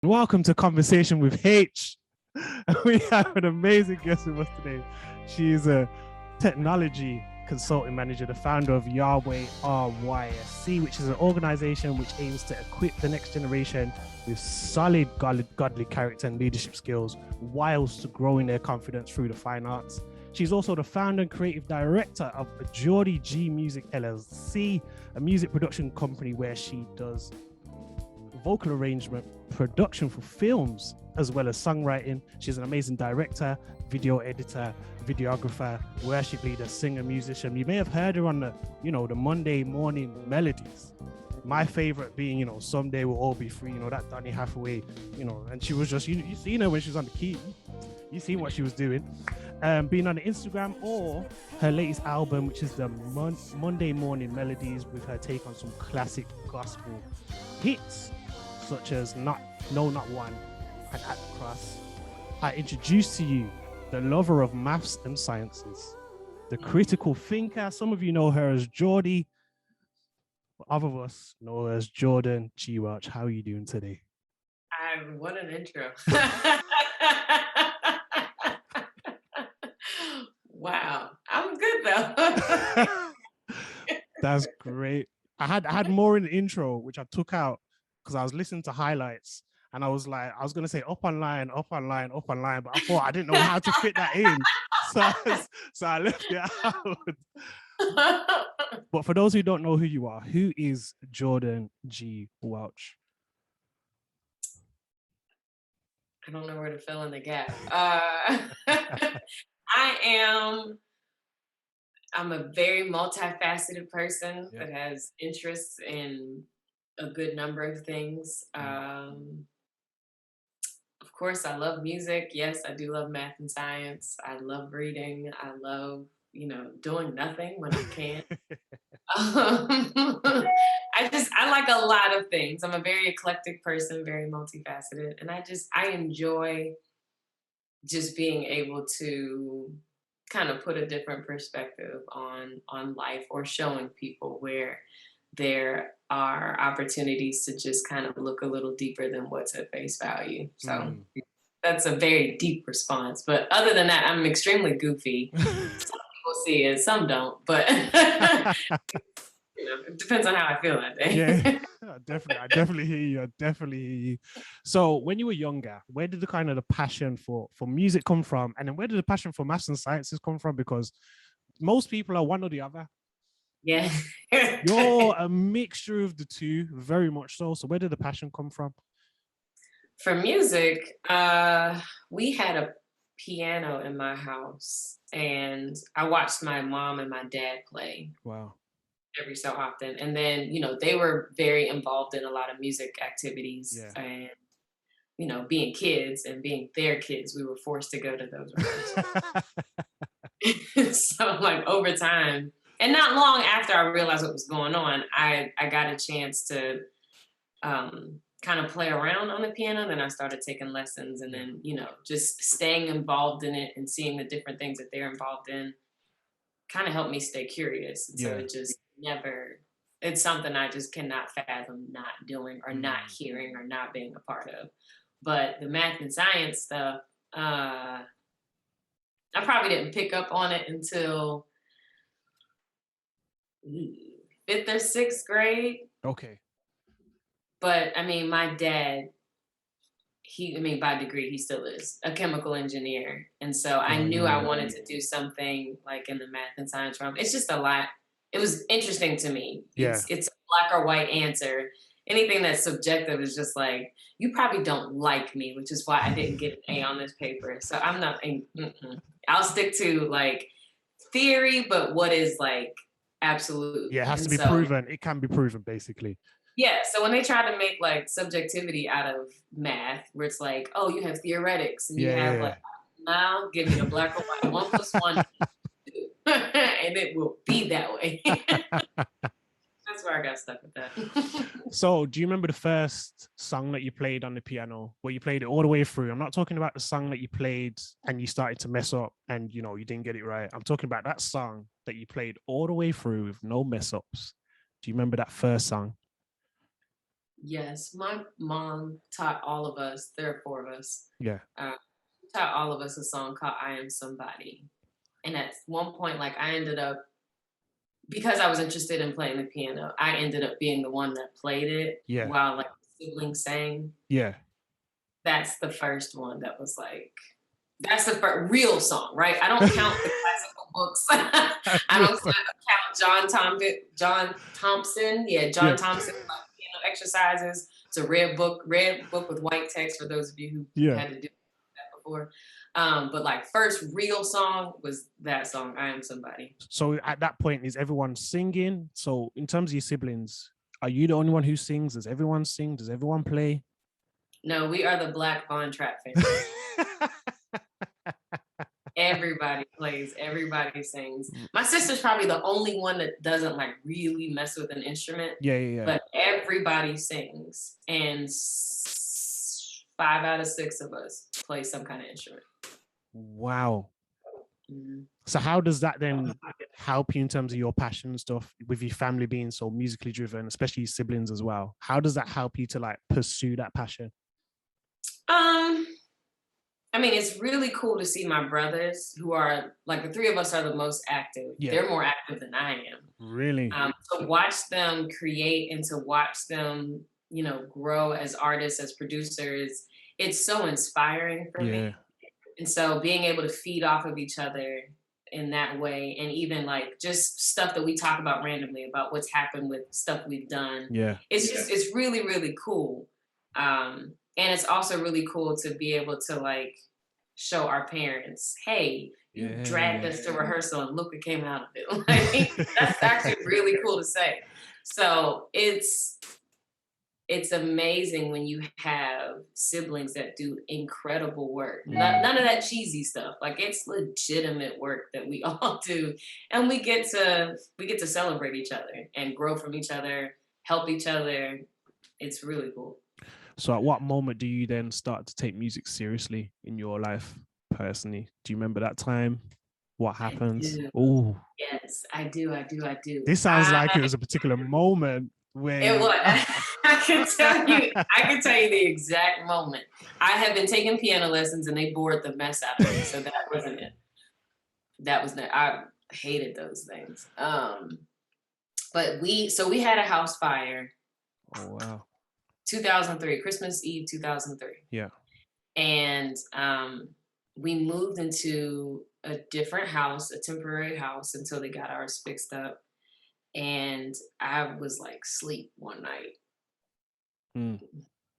Welcome to Conversation with Haych. We have an amazing guest with us today. She is a technology consulting manager, the founder of Yahweh RYSE, which is an organization which aims to equip the next generation with solid godly character and leadership skills whilst growing their confidence through the fine arts. She's also the founder and creative director of Geordie G Music LLC, a music production company where she does vocal arrangement, production for films, as well as songwriting. She's an amazing director, video editor, videographer, worship leader, singer, musician. You may have heard her on the Monday morning Melodies. My favorite being, Someday We'll All Be Free, that Donny Hathaway, and she was just, you seen her when she was on the key. You seen what she was doing. Being on the Instagram, or her latest album, which is the Monday Morning Melodies, with her take on some classic gospel hits, such as Not One and At the Cross. I introduce to you the lover of maths and sciences, the critical thinker. Some of you know her as Geordie, but other of us know her as Jordan G Welch. How are you doing today? What an intro. Wow. I'm good though. That's great. I had more in the intro, which I took out because I was listening to highlights, and I was going to say up online, but I thought I didn't know how to fit that in. So I left it out. But for those who don't know who you are, who is Jordan G Welch? I don't know where to fill in the gap. I'm a very multifaceted person that has interests in a good number of things. Of course, I love music. Yes, I do love math and science. I love reading. I love, doing nothing when I can. I like a lot of things. I'm a very eclectic person, very multifaceted. And I enjoy just being able to kind of put a different perspective on life, or showing people where there are opportunities to just kind of look a little deeper than what's at face value. So that's a very deep response. But other than that, I'm extremely goofy. Some people see it, some don't, but it depends on how I feel that day. Yeah, I definitely hear you. So when you were younger, where did the passion for music come from? And then where did the passion for maths and sciences come from? Because most people are one or the other. Yeah. You're a mixture of the two, very much so. So where did the passion come from? For music, we had a piano in my house, and I watched my mom and my dad play. Wow. Every so often. And then, they were very involved in a lot of music activities. And, being kids and being their kids, we were forced to go to those rooms. So over time, and not long after I realized what was going on, I got a chance to kind of play around on the piano. Then I started taking lessons, and then, just staying involved in it and seeing the different things that they're involved in kind of helped me stay curious. And so it just it's something I just cannot fathom not doing, or not hearing, or not being a part of. But the math and science stuff, I probably didn't pick up on it until 5th or 6th grade. Okay. But my dad, by degree, he still is a chemical engineer. And so I knew I wanted to do something like in the math and science realm. It's just a lot. It was interesting to me. It's a black or white answer. Anything that's subjective is just like, you probably don't like me, which is why I didn't get an A on this paper. So I'm not, I'll stick to theory, but what is absolute. Yeah, it has to be proven. It can be proven, basically. Yeah, so when they try to make subjectivity out of math, where it's oh, you have theoretics, and you have now give me a black or white 1 + 1, 2, and it will be that way. That's where I got stuck with that. So, do you remember the first song that you played on the piano, where you played it all the way through? I'm not talking about the song that you played and you started to mess up and you didn't get it right. I'm talking about that song that you played all the way through with no mess ups. Do you remember that first song? Yes, my mom taught all of us, there are 4 of us, Yeah. taught all of us a song called I Am Somebody. And at one point, like I ended up, because I was interested in playing the piano, I ended up being the one that played it Yeah. while like the siblings sang. Yeah. That's the first one that was like, that's the first real song, right? I don't count the classical books. I don't count John Thompson. Yeah, John Yeah. Thompson, like piano exercises. It's a red book with white text for those of you who Yeah. had to do that before. But like first real song was that song, I Am Somebody. So at that point, is everyone singing? So in terms of your siblings, are you the only one who sings? Does everyone sing? Does everyone play? No, we are the Black Von Trapp family. Everybody plays, everybody sings. My sister's probably the only one that doesn't like really mess with an instrument. Yeah. But everybody sings, and 5 out of 6 of us play some kind of instrument. Wow. Mm-hmm. So how does that then help you in terms of your passion and stuff, with your family being so musically driven, especially your siblings as well? How does that help you to like pursue that passion? I mean, it's really cool to see my brothers, who are like, the 3 of us are the most active. Yeah. They're more active than I am. Really? To watch them create and to watch them, you know, grow as artists, as producers, it's so inspiring for me. And so being able to feed off of each other in that way, and even like just stuff that we talk about randomly about what's happened with stuff we've done. Yeah. It's really, really cool. And it's also really cool to be able to like show our parents, hey, you dragged us to rehearsal and look what came out of it. Like, that's actually really cool to say. So it's amazing when you have siblings that do incredible work. None of that cheesy stuff. Like, it's legitimate work that we all do, and we get to celebrate each other and grow from each other, help each other. It's really cool. So at what moment do you then start to take music seriously in your life personally? Do you remember that time? What happens? Oh, yes, I do. This sounds like it was a particular moment where it was. I can tell you the exact moment. I have been taking piano lessons and they bored the mess out of me. So that wasn't it. I hated those things. But we had a house fire. Oh wow. 2003, Christmas Eve 2003. Yeah. And we moved into a different house, a temporary house, until they got ours fixed up. And I was like sleep one night.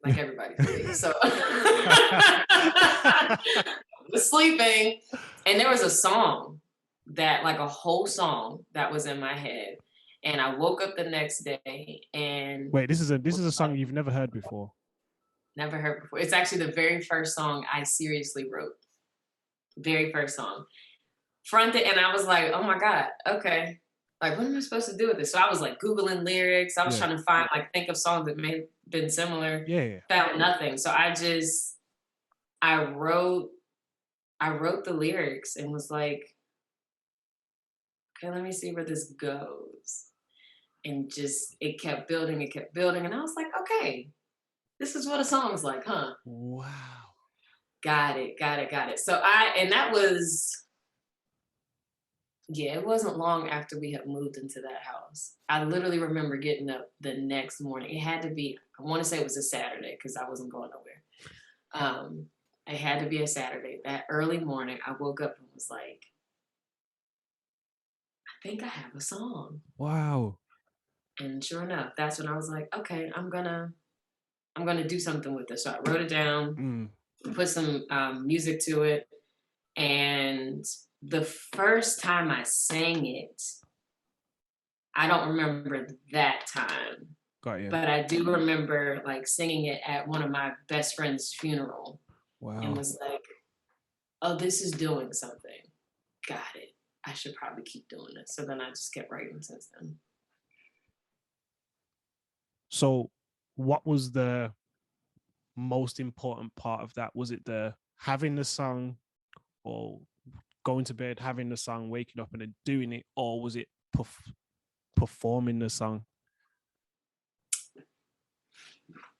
Like everybody sleeps. So I was sleeping, and there was a song that, like a whole song that was in my head. And I woke up the next day and wait, this is a song you've never heard before? Never heard before. It's actually the very first song I seriously wrote. Very first song. Fronted, and I was like, oh my God, okay. Like, what am I supposed to do with this? So I was like Googling lyrics. I was trying to find, like, think of songs that may have been similar. Yeah. Found nothing. So I wrote the lyrics and was like, okay, let me see where this goes. And just, it kept building. And I was like, okay, this is what a song's like, huh? Wow. Got it. So that was, it wasn't long after we had moved into that house. I literally remember getting up the next morning. It had to be, I want to say it was a Saturday because I wasn't going nowhere. It had to be a Saturday. That early morning, I woke up and was like, I think I have a song. Wow. And sure enough, that's when I was like, okay, I'm gonna do something with this. So I wrote it down, put some music to it. And the first time I sang it, I don't remember that time. Got you. But I do remember like singing it at one of my best friend's funeral. Wow. And was like, oh, this is doing something. Got it. I should probably keep doing this. So then I just kept writing since then. So what was the most important part of that? Was it the having the song, or going to bed, having the song, waking up and then doing it, or was it performing the song?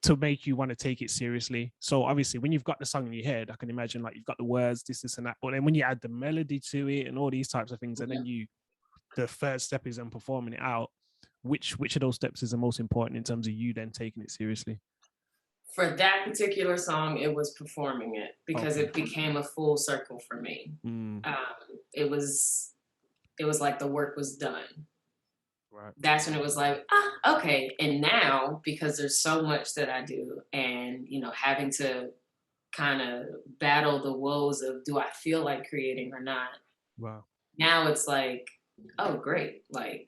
to make you want to take it seriously? So obviously when you've got the song in your head, I can imagine like you've got the words, this and that, but then when you add the melody to it and all these types of things, and then the third step is then performing it out, which of those steps is the most important in terms of you then taking it seriously? For that particular song, it was performing it, because it became a full circle for me. It was like the work was done. Right. That's when it was like, okay. And now, because there's so much that I do, and having to kind of battle the woes of, do I feel like creating or not? Wow. Now it's like, oh, great. Like,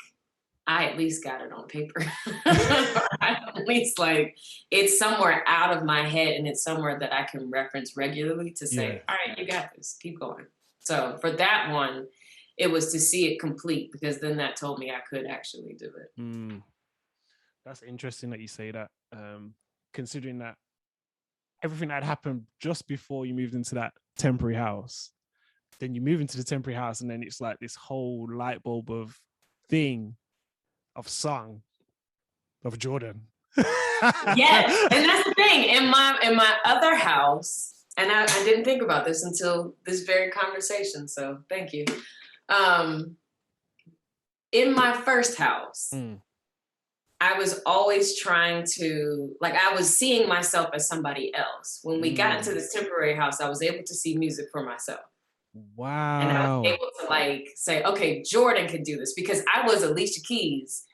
I at least got it on paper. At least like it's somewhere out of my head, and it's somewhere that I can reference regularly to say, all right, you got this, keep going. So for that one, it was to see it complete, because then that told me I could actually do it. That's interesting that you say that, considering that everything that happened just before you moved into that temporary house, then you move into the temporary house, and then it's like this whole light bulb of thing of song of Jordan. Yes, and that's the thing. In my other house, and I didn't think about this until this very conversation, so thank you. In my first house, I was always trying to, like, I was seeing myself as somebody else. When we got into this temporary house, I was able to see music for myself. Wow. And I was able to like say, okay, Jordan can do this, because I was Alicia Keys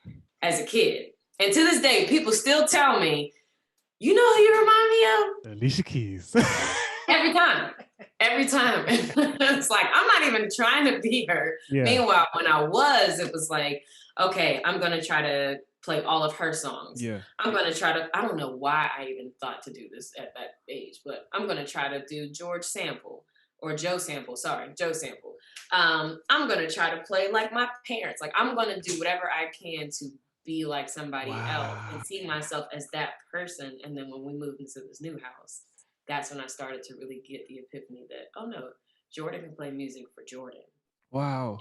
as a kid. And to this day, people still tell me, you know who you remind me of? Alicia Keys. Every time. It's like, I'm not even trying to be her. Yeah. Meanwhile, when it was like, okay, I'm going to try to play all of her songs. Yeah. I'm going to try to, I don't know why I even thought to do this at that age, but I'm going to try to do George Sample. Or Joe Sample. I'm going to try to play like my parents. Like, I'm going to do whatever I can to be like somebody else and see myself as that person. And then when we moved into this new house, that's when I started to really get the epiphany that, oh no, Jordan can play music for Jordan. Wow.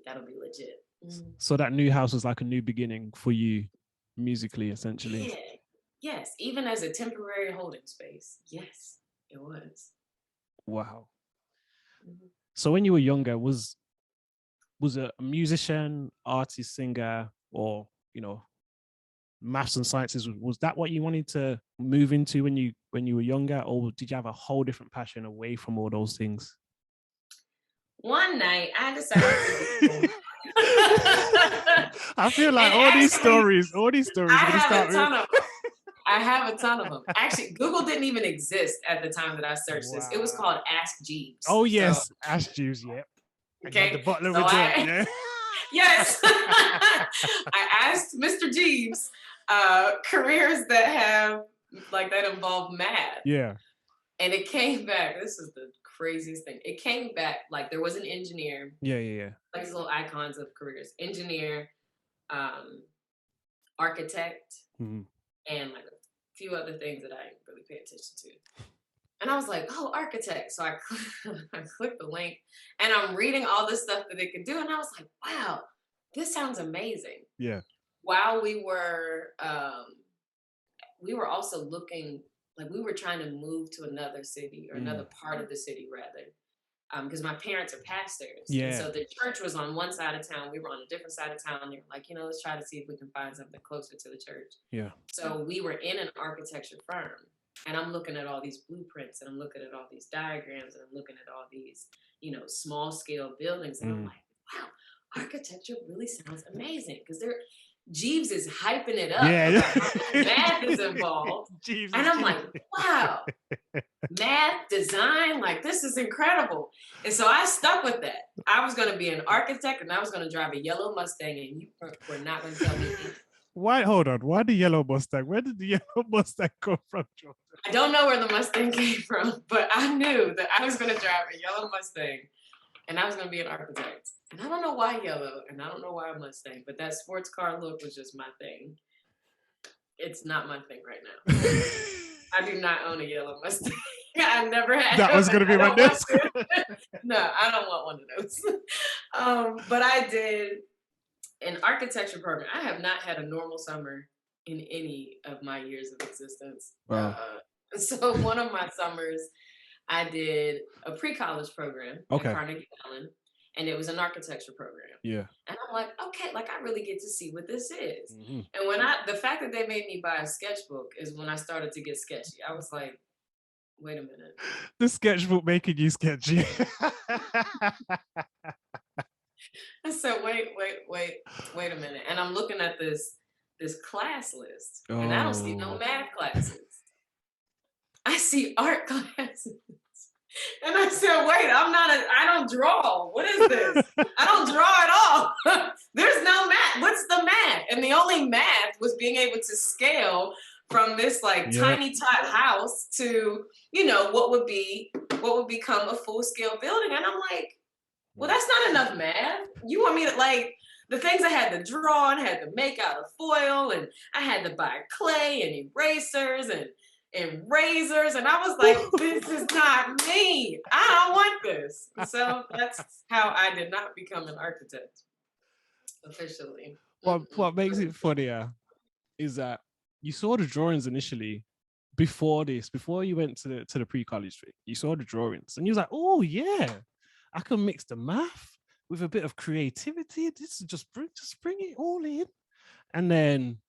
That'll be legit. So that new house was like a new beginning for you musically, essentially. Yeah. Yes. Even as a temporary holding space. Yes, it was. Wow. So when you were younger, was a musician, artist, singer, or maths and sciences, was that what you wanted to move into when you were younger, or did you have a whole different passion away from all those things? One night I decided to I feel like all these stories I have a ton of them. Actually, Google didn't even exist at the time that I searched this. It was called Ask Jeeves. Oh, yes. So, Ask Jeeves, yeah. Okay. The butler would yeah. Yes. I asked Mr. Jeeves careers that involve math. Yeah. And it came back. This is the craziest thing. It came back like there was an engineer. Yeah. Like these little icons of careers. Engineer, architect, and like a few other things that I didn't really pay attention to. And I was like, oh, architect. So I clicked the link, and I'm reading all this stuff that it could do. And I was like, wow, this sounds amazing. Yeah. While we were also looking, like we were trying to move to another city or another part of the city rather. Because my parents are pastors. Yeah. And so the church was on one side of town. We were on a different side of town. They were like, let's try to see if we can find something closer to the church. Yeah. So we were in an architecture firm. And I'm looking at all these blueprints, and I'm looking at all these diagrams, and I'm looking at all these, small scale buildings. And I'm like, wow, architecture really sounds amazing. Because Jeeves is hyping it up. Yeah. Math is involved. And I'm like, wow, math, design, like this is incredible. And so I stuck with that. I was going to be an architect, and I was going to drive a yellow Mustang, and you were not going to tell me anything. Why? Hold on. Why the yellow Mustang? Where did the yellow Mustang come from, Jordan? I don't know where the Mustang came from, but I knew that I was going to drive a yellow Mustang, and I was going to be an architect. And I don't know why yellow, and I don't know why a Mustang, but that sports car look was just my thing. It's not my thing right now. I do not own a yellow Mustang. I've never had. That was going to be my next. No, I don't want one of those. But I did an architecture program. I have not had a normal summer in any of my years of existence. Wow. So one of my summers, I did a pre-college program at Carnegie Mellon, and it was an architecture program. Yeah. And I'm like, okay, like I really get to see what this is. Mm-hmm. And when the fact that they made me buy a sketchbook is when I started to get sketchy. I was like, wait a minute. The sketchbook making you sketchy. I said, wait a minute. And I'm looking at this class list, and I don't see no math classes. I see art classes. And I said, wait, I don't draw. What is this? I don't draw at all. There's no math. What's the math? And the only math was being able to scale from this like tiny tot house to, you know, what would become a full scale building. And I'm like, well, that's not enough math. You want me to, like, the things I had to draw and had to make out of foil, and I had to buy clay and erasers and razors, and I was like, this is not me. I don't want this. So that's how I did not become an architect officially. What makes it funnier is that you saw the drawings initially before you went to the pre-college thing. You saw the drawings and you was like, oh yeah, I can mix the math with a bit of creativity. This is just bring it all in. And then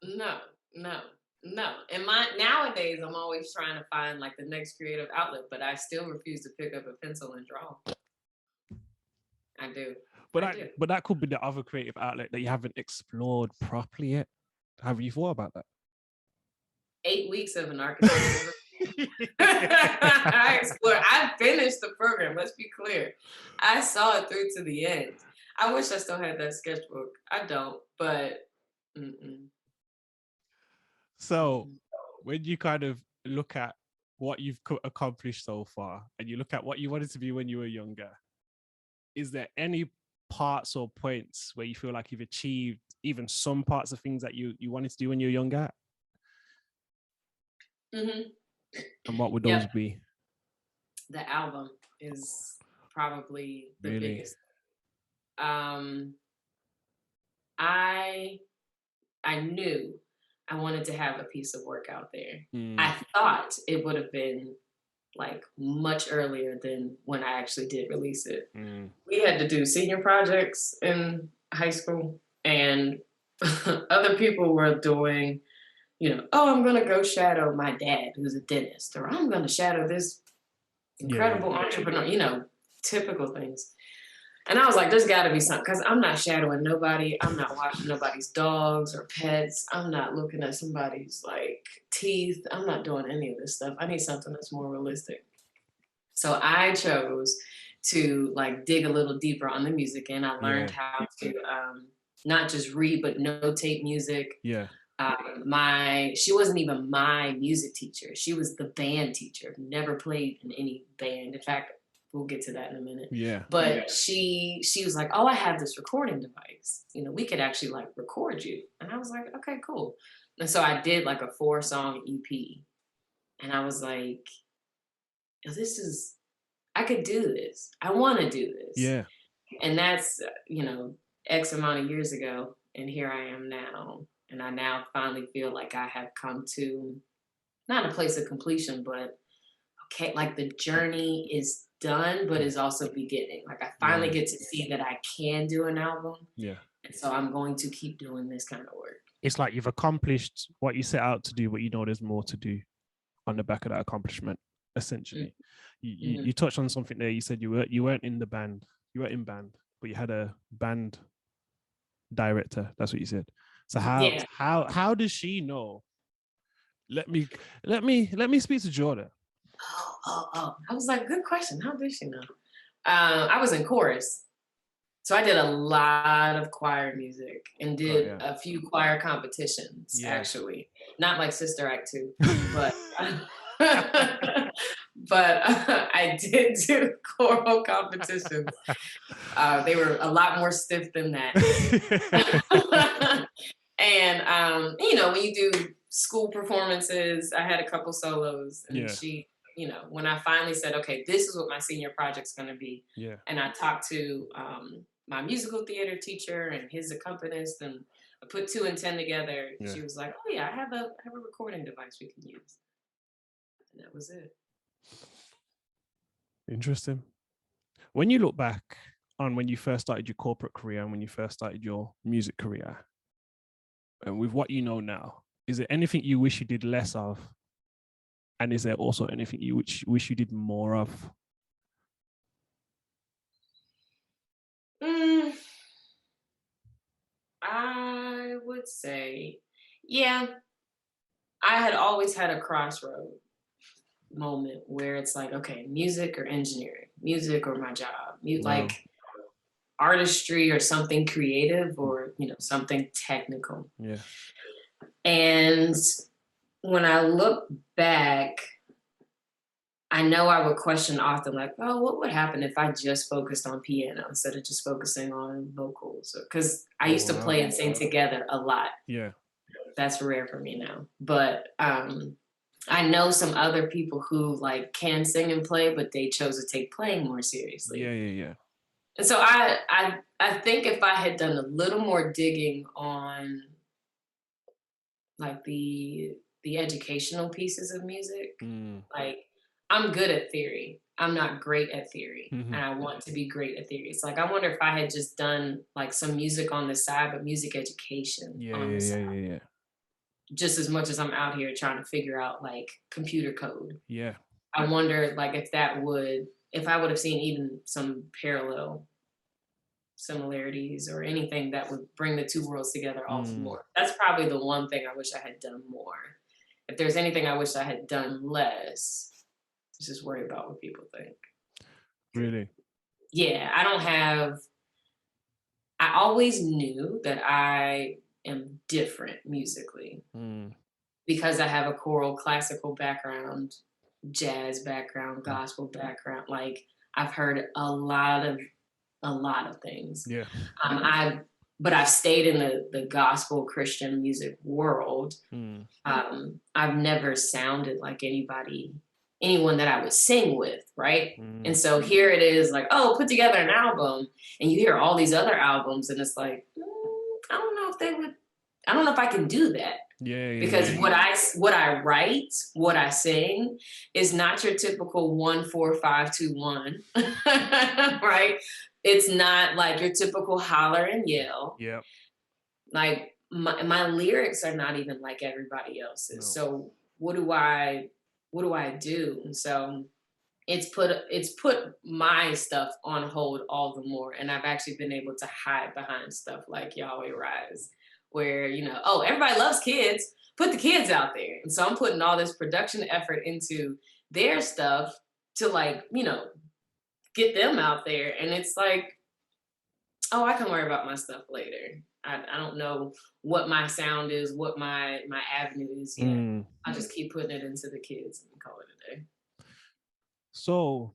No. And nowadays I'm always trying to find like the next creative outlet, but I still refuse to pick up a pencil and draw. I do. But that could be the other creative outlet that you haven't explored properly yet. Have you thought about that? 8 weeks of an architecture. I finished the program. Let's be clear. I saw it through to the end. I wish I still had that sketchbook. I don't, but. So when you kind of look at what you've accomplished so far and you look at what you wanted to be when you were younger, is there any parts or points where you feel like you've achieved even some parts of things that you wanted to do when you were younger? Mm-hmm. And what would those be? The album is probably the biggest. I knew I wanted to have a piece of work out there. I thought it would have been like much earlier than when I actually did release it. We had to do senior projects in high school, and other people were doing, you know, oh, I'm going to go shadow my dad, who's a dentist, or I'm going to shadow this incredible entrepreneur, you know, typical things. And I was like, there's got to be something, because I'm not shadowing nobody. I'm not watching nobody's dogs or pets. I'm not looking at somebody's like teeth. I'm not doing any of this stuff. I need something that's more realistic. So I chose to like dig a little deeper on the music, and I learned how to not just read, but notate music. She wasn't even my music teacher. She was the band teacher. Never played in any band. In fact, we'll get to that in a minute. But she was like, oh, I have this recording device. You know, we could actually like record you. And I was like, okay, cool. And so I did like a 4-song EP. And I was like, I could do this. I want to do this. And that's, you know, X amount of years ago. And here I am now. And I now finally feel like I have come to not a place of completion, but okay, like the journey is done, but is also beginning. Like I finally get to see that I can do an album. And so I'm going to keep doing this kind of work. It's like you've accomplished what you set out to do, but you know there's more to do on the back of that accomplishment, essentially. You touched on something there. You said you weren't in the band. You were in band, but you had a band director. That's what you said. So how does she know? Let me speak to Jordan. Oh. I was like, good question. How did she know? I was in chorus. So I did a lot of choir music and did a few choir competitions, actually. Not like Sister Act 2, but but I did do choral competitions. They were a lot more stiff than that. And, you know, when you do school performances, I had a couple solos, and she, you know, when I finally said, okay, this is what my senior project's going to be. And I talked to my musical theater teacher and his accompanist, and I put 2 and 10 together. Yeah. She was like, "Oh yeah, I have a recording device we can use," and that was it. Interesting. When you look back on when you first started your corporate career and when you first started your music career, and with what you know now, is there anything you wish you did less of? And is there also anything you wish you did more of? I would say, yeah, I had always had a crossroad moment where it's like, okay, music or engineering, music or my job, like artistry or something creative or, something technical. Yeah. And when I look back, I know I would question often, like, oh, what would happen if I just focused on piano instead of just focusing on vocals? Because I used to play and sing together a lot. Yeah. That's rare for me now. But I know some other people who like can sing and play, but they chose to take playing more seriously. Yeah. And so I think if I had done a little more digging on like the educational pieces of music, like I'm good at theory. I'm not great at theory, and I want to be great at theory. It's like I wonder if I had just done like some music on the side, but music education on the side. Yeah. Just as much as I'm out here trying to figure out like computer code. Yeah. I wonder like if I would have seen even some parallel similarities or anything that would bring the two worlds together all the more. That's probably the one thing I wish I had done more. If there's anything I wish I had done less, just worry about what people think. Really? Yeah, I always knew that I am different musically because I have a choral classical background, jazz background, gospel background. Like I've heard a lot of things. Yeah. But I've stayed in the gospel Christian music world. I've never sounded like anyone that I would sing with, right? And so here it is like, oh, put together an album, and you hear all these other albums, and it's like, I don't know if I can do that. Yeah. Because what I write, what I sing is not your typical 1-4-5-2-1, right? It's not like your typical holler and yell. Yeah. Like my lyrics are not even like everybody else's. No. So what do I do? And so it's put my stuff on hold all the more. And I've actually been able to hide behind stuff like Yahweh RYSE, where, everybody loves kids, put the kids out there. And so I'm putting all this production effort into their stuff to get them out there. And it's like, oh, I can worry about my stuff later. I don't know what my sound is, what my avenue is yet. I'll just keep putting it into the kids and call it a day. So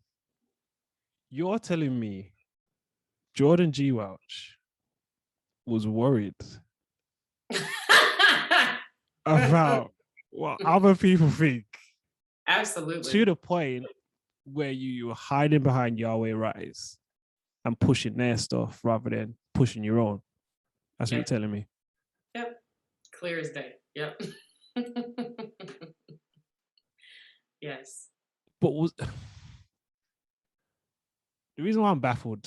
you're telling me Jordan G Welch was worried about what other people think? Absolutely. To the point where you were hiding behind Yahweh RYSE and pushing their stuff rather than pushing your own. That's what you're telling me. Yep. Clear as day. Yep. Yes. But the reason why I'm baffled,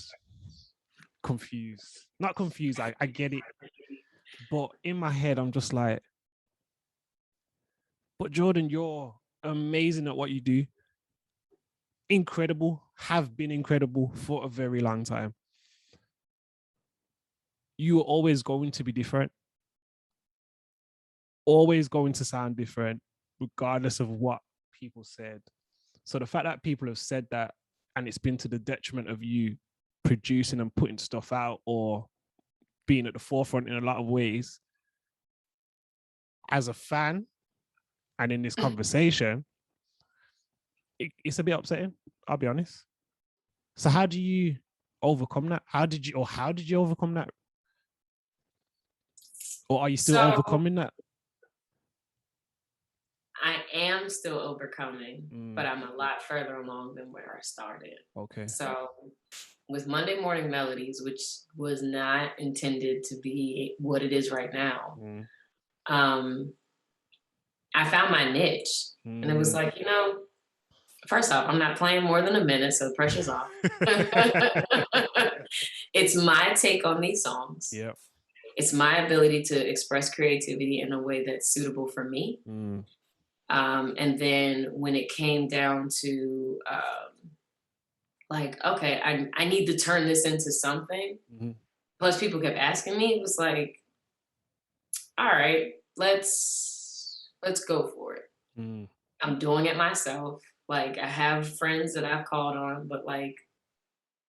confused, not confused, I get it. But in my head, I'm just like, but Jordan, you're amazing at what you do. Incredible, have been incredible for a very long time. You are always going to be different. Always going to sound different, regardless of what people said. So the fact that people have said that, and it's been to the detriment of you producing and putting stuff out or being at the forefront in a lot of ways, as a fan and in this conversation, it's a bit upsetting, I'll be honest. So how do you overcome that? How did you overcome that? Or are you still overcoming that? I am still overcoming, but I'm a lot further along than where I started. Okay. So with Monday Morning Melodies, which was not intended to be what it is right now, I found my niche. And it was like, first off, I'm not playing more than a minute, so the pressure's off. It's my take on these songs. Yep. It's my ability to express creativity in a way that's suitable for me. And then when it came down to like, okay, I need to turn this into something. Plus people kept asking me, it was like, all right, let's go for it. I'm doing it myself. Like, I have friends that I've called on, but like,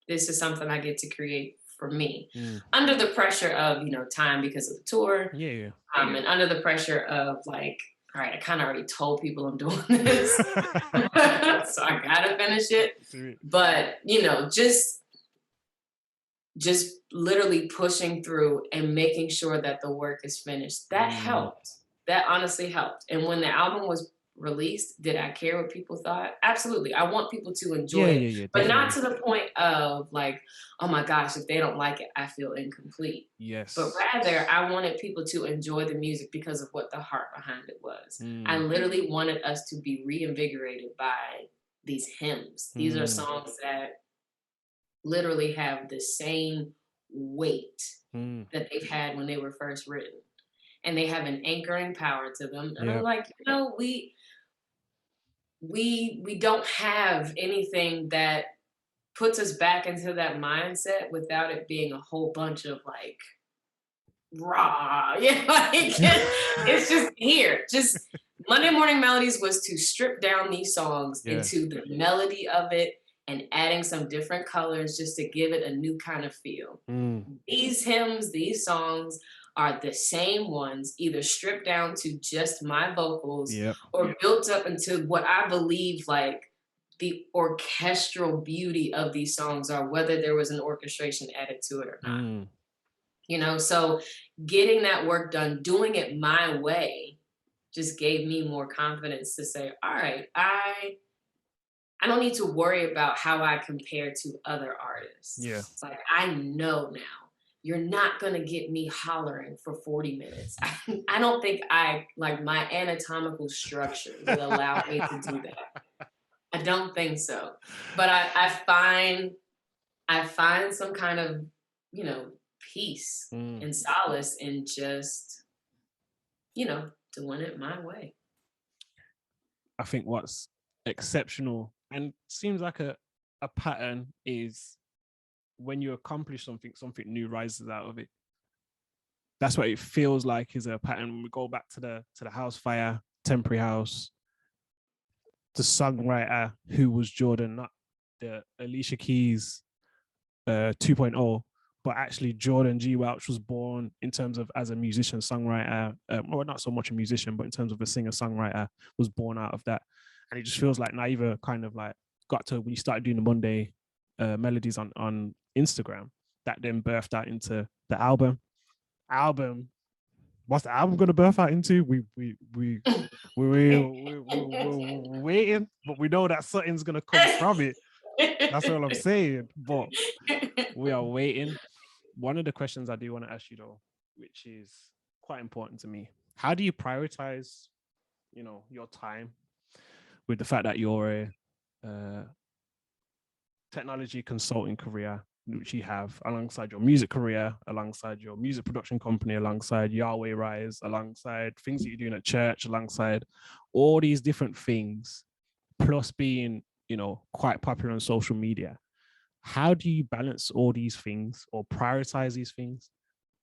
this is something I get to create for me under the pressure of, time because of the tour. Yeah. And under the pressure of like, all right, I kind of already told people I'm doing this, so I gotta finish it. But just literally pushing through and making sure that the work is finished. That helped. That honestly helped. And when the album was released, did I care what people thought? Absolutely. I want people to enjoy it, but not to the point of like, oh my gosh, if they don't like it, I feel incomplete. Yes. But rather, I wanted people to enjoy the music because of what the heart behind it was. I literally wanted us to be reinvigorated by these hymns. These are songs that literally have the same weight that they've had when they were first written. And they have an anchoring power to them. And I'm like, we don't have anything that puts us back into that mindset without it being a whole bunch of like raw. It's just here. Just Monday Morning Melodies was to strip down these songs into the melody of it and adding some different colors just to give it a new kind of feel. These hymns, these songs are the same ones, either stripped down to just my vocals or built up into what I believe like the orchestral beauty of these songs are, whether there was an orchestration added to it or not. So getting that work done, doing it my way, just gave me more confidence to say, all right, I don't need to worry about how I compare to other artists. It's like, I know now. You're not going to get me hollering for 40 minutes. I don't think my anatomical structure will allow me to do that. I don't think so. But I find some kind of, peace and solace in just, doing it my way. I think what's exceptional and seems like a pattern is when you accomplish something new rises out of it. That's what it feels like is a pattern. When we go back to the house fire, temporary house, the songwriter who was Jordan, not the Alicia Keys 2.0, but actually Jordan G Welch was born in terms of as a musician songwriter, or not so much a musician, but in terms of a singer songwriter, was born out of that. And it just feels like Naiva kind of like got to when you started doing the Monday Melodies on Instagram, that then birthed out into the album. What's the album gonna birth out into? We're waiting, but we know that something's gonna come from it. That's all I'm saying. But we are waiting. One of the questions I do want to ask you though, which is quite important to me, how do you prioritize, your time with the fact that you're a technology consulting career, which you have alongside your music career, alongside your music production company, alongside Yahweh RYSE, alongside things that you're doing at church, alongside all these different things, plus being, quite popular on social media. How do you balance all these things or prioritize these things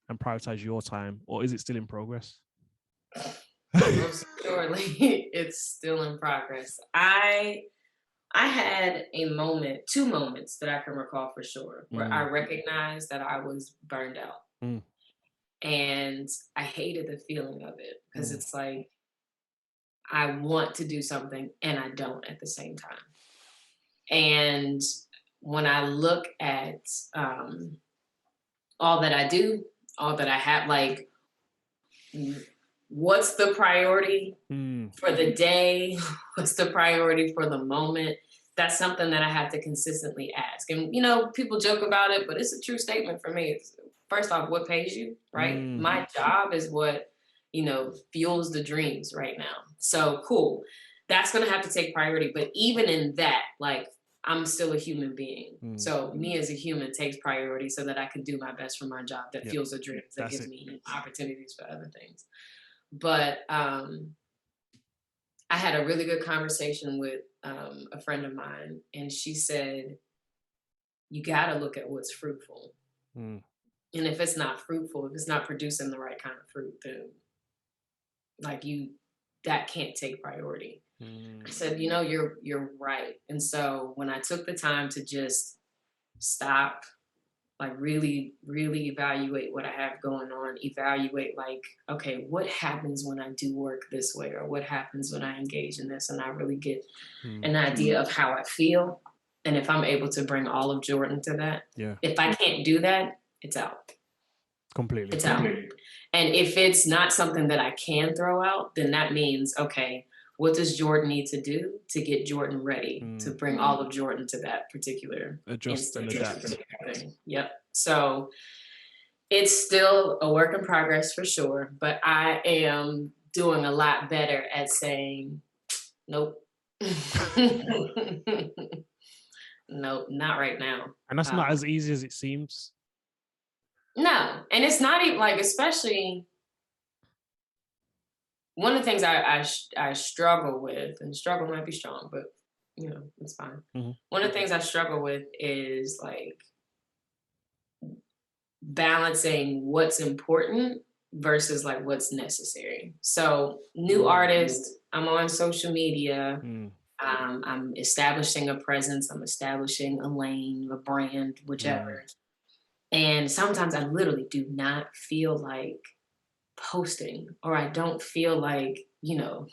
and prioritize your time, or is it still in progress? Most surely it's still in progress. I had two moments that I can recall for sure, where I recognized that I was burned out. And I hated the feeling of it because it's like, I want to do something and I don't at the same time. And when I look at all that I do, all that I have, like, what's the priority for the day? What's the priority for the moment? that's something that I have to consistently ask. And, you know, people joke about it, but it's a true statement for me. It's, first off, what pays you, right? My job is what, you know, fuels the dreams right now. So cool. That's going to have to take priority. But even in that, like, I'm still a human being. So me as a human takes priority so that I can do my best for my job that fuels the dreams, that gives me opportunities for other things. But I had a really good conversation with a friend of mine, and she said, you got to look at what's fruitful. And if it's not fruitful, if it's not producing the right kind of fruit, then like that can't take priority. I said, you know, you're right. And so when I took the time to just stop, like really, really evaluate what I have going on, evaluate like, okay, what happens when I do work this way, or what happens when I engage in this? And I really get an idea of how I feel. And if I'm able to bring all of Jordan to that, if I can't do that, it's out. Completely. It's out. And if it's not something that I can throw out, then that means, okay, what does Jordan need to do to get Jordan ready to bring all of Jordan to that particular adjust and adapt thing? Yep. So it's still a work in progress for sure, but I am doing a lot better at saying, nope. Nope, not right now. And that's not as easy as it seems. No, and it's not even like, especially one of the things I struggle with, and struggle might be strong, but you know, it's fine. One of the things I struggle with is like balancing what's important versus like what's necessary. So new artist, I'm on social media. I'm establishing a presence. I'm establishing a lane, a brand, whichever. And sometimes I literally do not feel like posting, or I don't feel like, you know,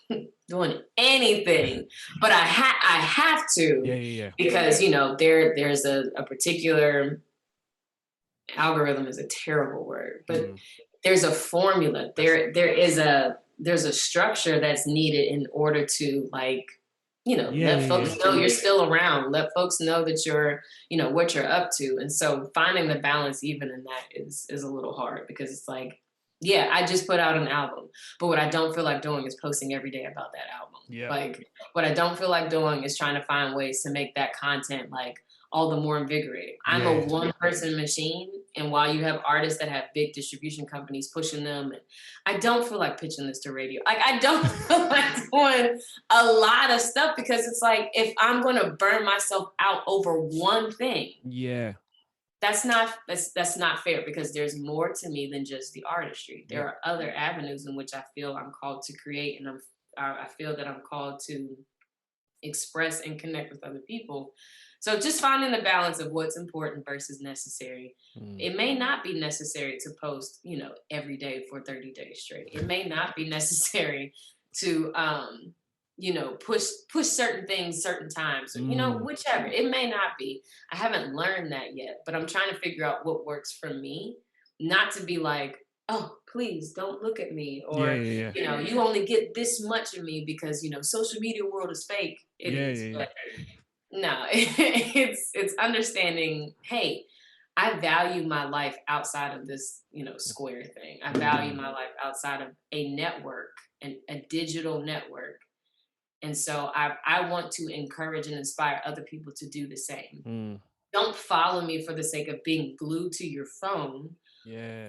doing anything, but I have to, because, you know, there's a particular algorithm is a terrible word, but there's a formula. There's a structure that's needed in order to like, you know, let folks know you're still around. Let folks know that you're, you know, what you're up to. And so finding the balance even in that is a little hard, because it's like, yeah, I just put out an album, but what I don't feel like doing is posting every day about that album. Like what I don't feel like doing is trying to find ways to make that content like all the more invigorating. I'm a one-person machine, and while you have artists that have big distribution companies pushing them, and I don't feel like pitching this to radio. Like I don't feel like doing a lot of stuff, because it's like, if I'm going to burn myself out over one thing, that's not fair, because there's more to me than just the artistry. There are other avenues in which I feel I'm called to create, and I feel that I'm called to express and connect with other people. So just finding the balance of what's important versus necessary. It may not be necessary to post, you know, every day for 30 days straight. It may not be necessary to, you know, push certain things, certain times, or, you know, whichever. It may not be. I haven't learned that yet, but I'm trying to figure out what works for me, not to be like, oh, please don't look at me, or, you know, you only get this much of me because, you know, social media world is fake. It is. But no, it's understanding, hey, I value my life outside of this, you know, square thing. I value my life outside of a network, and a digital network. And so I want to encourage and inspire other people to do the same. Don't follow me for the sake of being glued to your phone.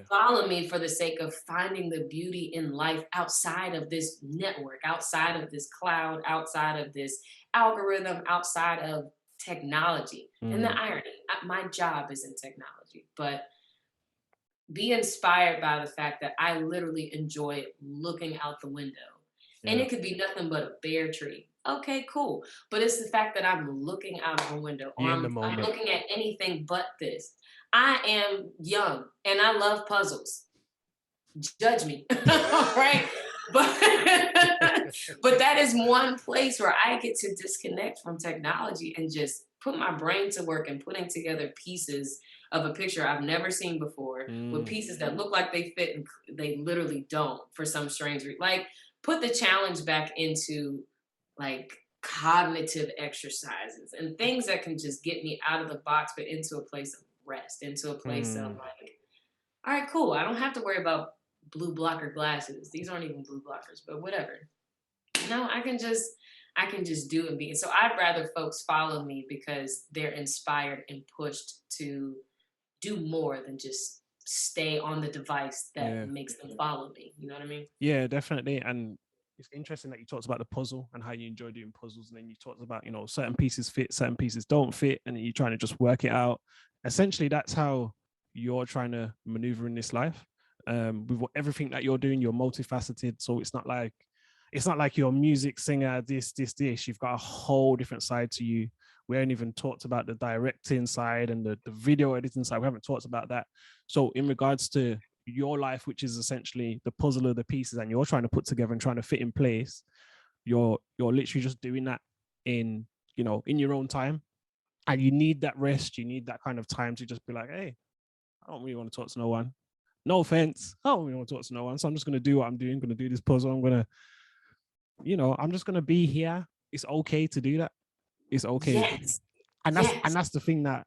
Follow me for the sake of finding the beauty in life outside of this network, outside of this cloud, outside of this algorithm, outside of technology. And the irony, my job is in technology, but be inspired by the fact that I literally enjoy looking out the window. And it could be nothing but a bare tree. Okay, cool. But it's the fact that I'm looking out of a window, or I'm looking at anything but this. I am young and I love puzzles. Judge me, right? But that is one place where I get to disconnect from technology and just put my brain to work and putting together pieces of a picture I've never seen before, with pieces that look like they fit and they literally don't for some strange reason. Like, put the challenge back into like cognitive exercises and things that can just get me out of the box, but into a place of rest, into a place of like, all right, cool. I don't have to worry about blue blocker glasses. These aren't even blue blockers, but whatever. No, I can just do and be. And so I'd rather folks follow me because they're inspired and pushed to do more than just stay on the device that makes them follow me. You know what I mean? Yeah, definitely. And it's interesting that you talked about the puzzle and how you enjoy doing puzzles. And then you talked about, certain pieces fit, certain pieces don't fit, and you're trying to just work it out. Essentially, that's how you're trying to maneuver in this life. With everything that you're doing, you're multifaceted. So it's not like you're a music singer, this. You've got a whole different side to you. We haven't even talked about the directing side and the video editing side. We haven't talked about that. So in regards to your life, which is essentially the puzzle of the pieces, and you're trying to put together and trying to fit in place, you're literally just doing that in your own time. And you need that rest. You need that kind of time to just be like, hey, I don't really want to talk to no one. No offense. I don't really want to talk to no one. So I'm just going to do what I'm doing. I'm going to do this puzzle. I'm going to, I'm just going to be here. It's okay to do that. It's okay. Yes. And that's the thing that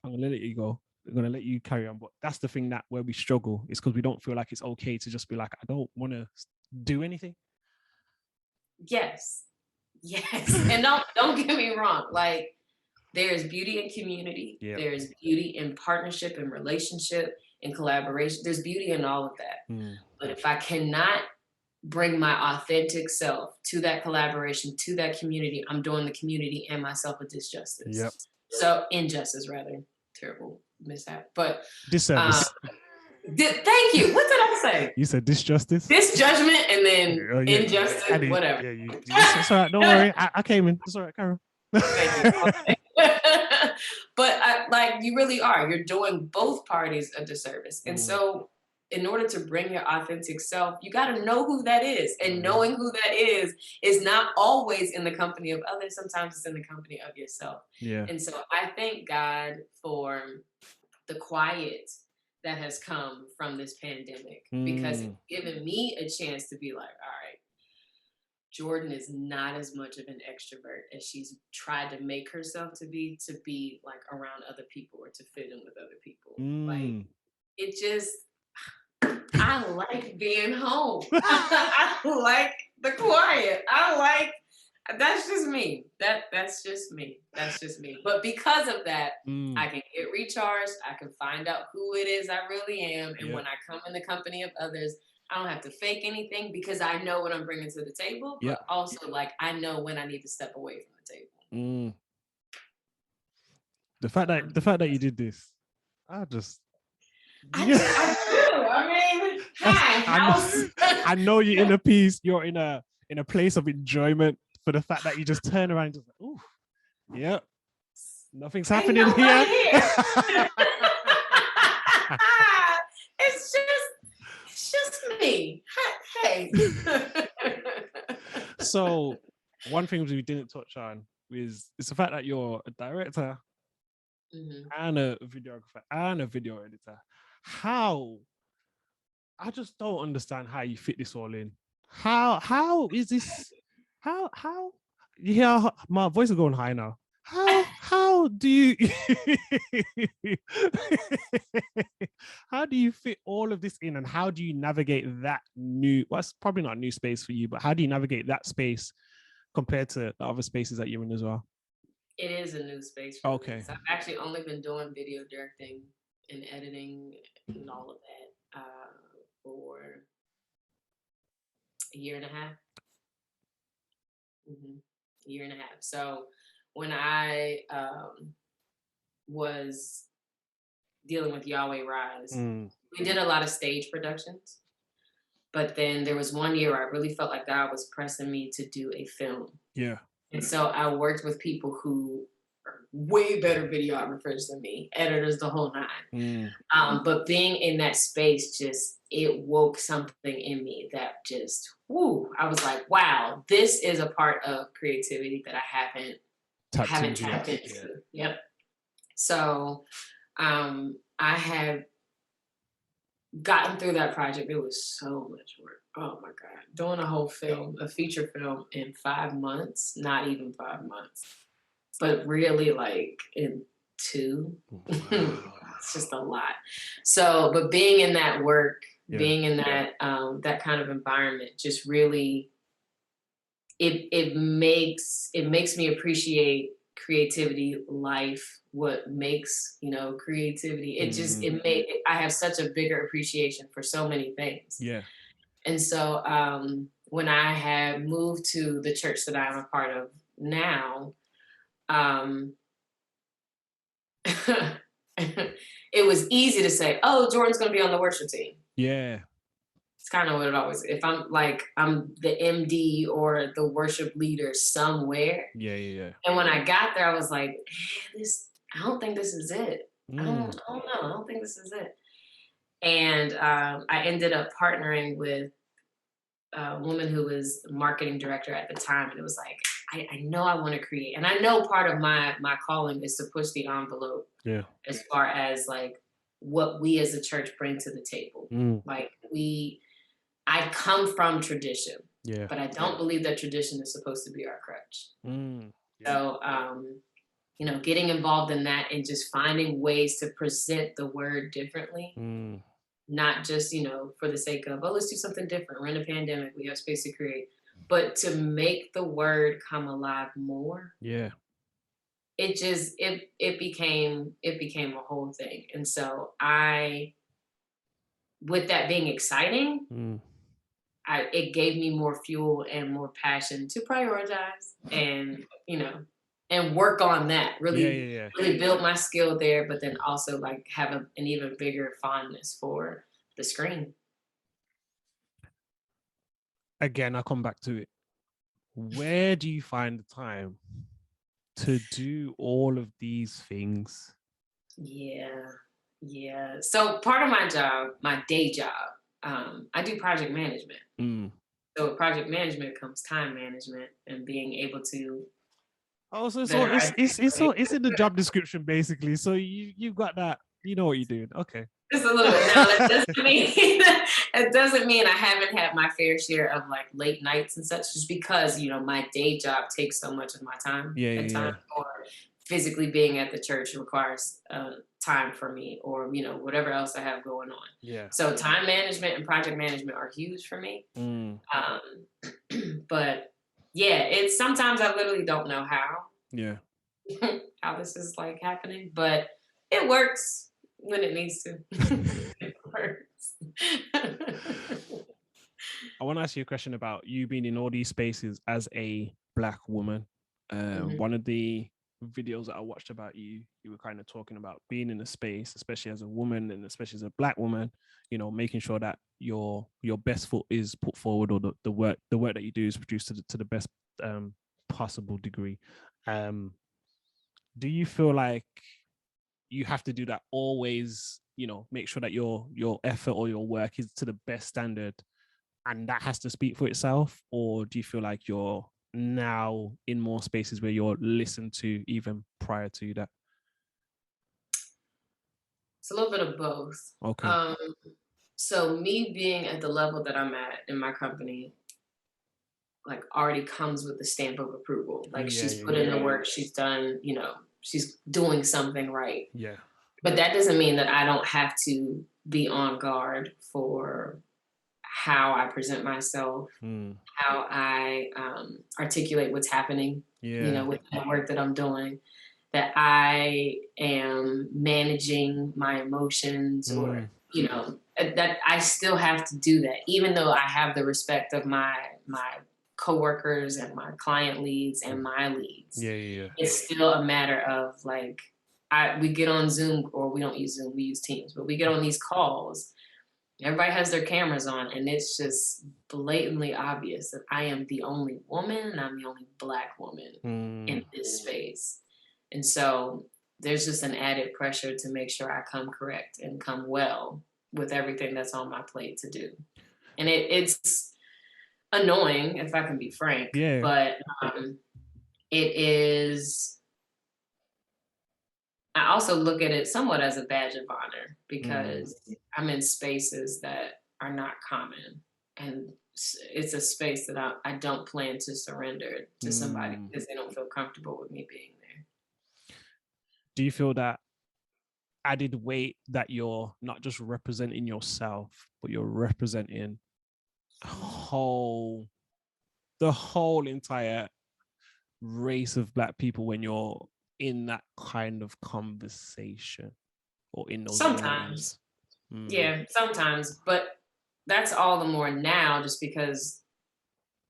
I'm going to let you go. I'm going to let you carry on. But that's the thing that where we struggle is because we don't feel like it's okay to just be like, I don't want to do anything. Yes. And don't get me wrong. Like, there is beauty in community. Yep. There is beauty in partnership and relationship and collaboration. There's beauty in all of that. But if I cannot bring my authentic self to that collaboration, to that community, I'm doing the community and myself a disjustice. Yep. So injustice, rather. Terrible mishap. But disservice. Thank you. What did I say? You said disjustice? Disjudgment and then injustice, whatever. It's all right. Don't worry. I came in. It's all right, Carol. Thank you. But you really are. You're doing both parties a disservice. And so in order to bring your authentic self, you got to know who that is. And knowing who that is not always in the company of others. Sometimes it's in the company of yourself. Yeah. And so I thank God for the quiet that has come from this pandemic because it's given me a chance to be like, all right, Jordan is not as much of an extrovert as she's tried to make herself to be like around other people or to fit in with other people. Like, it just, I like being home. I like the quiet. That's just me. That's just me. But because of that, I can get recharged. I can find out who it is I really am. And when I come in the company of others, I don't have to fake anything because I know what I'm bringing to the table. But also, I know when I need to step away from the table. The fact that you did this, I do. I mean, hi. I know you're in a piece. You're in a place of enjoyment for the fact that you just turn around and just like, ooh, yeah, nothing's happening here. It's just me. Hey. So one thing we didn't touch on is the fact that you're a director and a videographer and a video editor. How? I just don't understand how you fit this all in. How is this? How? You hear my voice is going high now. How do you how do you fit all of this in, and how do you navigate that it's probably not a new space for you, but how do you navigate that space compared to the other spaces that you're in as well? It is a new space for me. So I've actually only been doing video directing and editing and all of that for a year and a half. A year and a half. So when I was dealing with Yahweh RYSE, we did a lot of stage productions. But then there was one year where I really felt like God was pressing me to do a film. Yeah. And so I worked with people who are way better videographers than me, editors, the whole nine. But being in that space, it woke something in me that just, I was like, wow, this is a part of creativity that I haven't tapped into. Yep. So I have gotten through that project. It was so much work. oh my God, doing a whole film, a feature film in 5 months, not even 5 months, but really like in two. Wow. It's just a lot. So, but being in that work, Yeah. being in that that kind of environment, just really it makes me appreciate creativity, life, what makes, you know, creativity. It just I have such a bigger appreciation for so many things. Yeah. And so when I had moved to the church that I'm a part of now, it was easy to say, oh, Jordan's going to be on the worship team. Yeah. It's kind of what it always, if I'm like, I'm the MD or the worship leader somewhere. Yeah. And when I got there, I was like, I don't think this is it. I don't know. I don't think this is it. And I ended up partnering with a woman who was the marketing director at the time. And it was like, I know I want to create. And I know part of my calling is to push the envelope as far as like what we as a church bring to the table. Like I come from tradition, but I don't believe that tradition is supposed to be our crutch. So, you know, getting involved in that and just finding ways to present the word differently, not just, you know, for the sake of, oh, let's do something different. We're in a pandemic. We have space to create, but to make the word come alive more. Yeah. It just, it became a whole thing. And so with that being exciting, it gave me more fuel and more passion to prioritize and, you know, and work on that, really build my skill there, but then also like have an even bigger fondness for the screen. Again, I'll come back to it. Where do you find the time to do all of these things? Yeah. So part of my job, my day job, I do project management. So with project management comes time management and being able to. Oh, so it's in the job description basically. So you've got that. You know what you're doing. Okay. Just a little bit. Now it doesn't mean I haven't had my fair share of like late nights and such, just because, you know, my day job takes so much of my time. Or physically being at the church requires time for me, or, you know, whatever else I have going on. Yeah. So time management and project management are huge for me. But yeah, it's sometimes I literally don't know how. Yeah. How this is like happening, but it works when it needs to. It works. I want to ask you a question about you being in all these spaces as a Black woman. One of the videos that I watched about you were kind of talking about being in a space, especially as a woman and especially as a Black woman, you know, making sure that your best foot is put forward, or the work that you do is produced to the best possible degree. Do you feel like you have to do that always, you know, make sure that your effort or your work is to the best standard and that has to speak for itself? Or do you feel like you're now in more spaces where you're listened to even prior to that? It's a little bit of both. Okay. So me being at the level that I'm at in my company, like already comes with the stamp of approval. Like she's put in the work, she's done, you know, she's doing something right. Yeah. But that doesn't mean that I don't have to be on guard for how I present myself, how I articulate what's happening, you know, with the work that I'm doing, that I am managing my emotions, or, you know, that I still have to do that, even though I have the respect of my coworkers and my client leads and my leads. It's still a matter of like, we get on Zoom, or we don't use Zoom, we use Teams, but we get on these calls. Everybody has their cameras on, and it's just blatantly obvious that I am the only woman and I'm the only Black woman in this space. And so there's just an added pressure to make sure I come correct and come well with everything that's on my plate to do. And it's annoying, if I can be frank, but it is. I also look at it somewhat as a badge of honor, because I'm in spaces that are not common. And it's a space that I don't plan to surrender to somebody because they don't feel comfortable with me being there. Do you feel that added weight that you're not just representing yourself, but you're representing the whole entire race of Black people when you're in that kind of conversation or in those sometimes yeah, sometimes, but that's all the more now just because